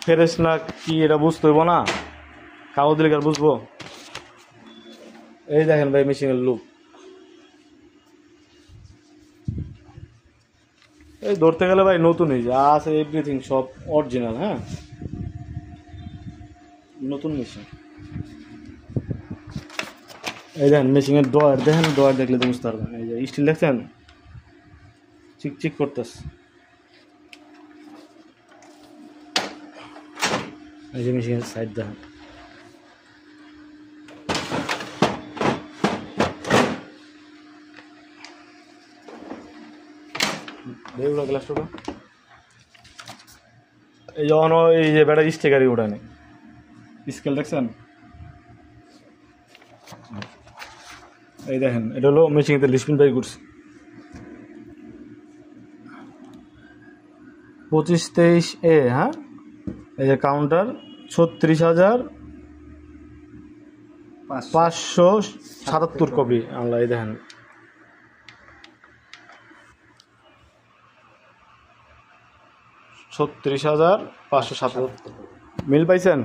Fresh না কি এটা বুঝতে হইব না, কাগজ দিলে আর বুঝবো। এই দেখেন ভাই মেশিনের লুক, এই ধরতে গেলে ভাই নতুনই যা আছে এভরিথিং সব অরিজিনাল। হ্যাঁ, নতুন মেশিন। এই দেখেন মেশিনের ডয়ার দেখেন, ডয়ার দেখলে তো বুঝতে পারবেন। এই যে স্টিল দেখছেন চিকচিক করতেছে। এই যে মেশিনের সাইড দেখেন, দেখুন গ্লাসটা। এই যখন এই যে ব্যাটারি স্টিকারই ওঠানে স্কেল দেখছেন। এই দেখেন এটা হলো মেশিনেতে লিস্পিন বাই করছে 2523A। হ্যাঁ, এই যে কাউন্টার 36,577 কপি আনলা। এই দেখেন 36,577 মিল পাইছেন।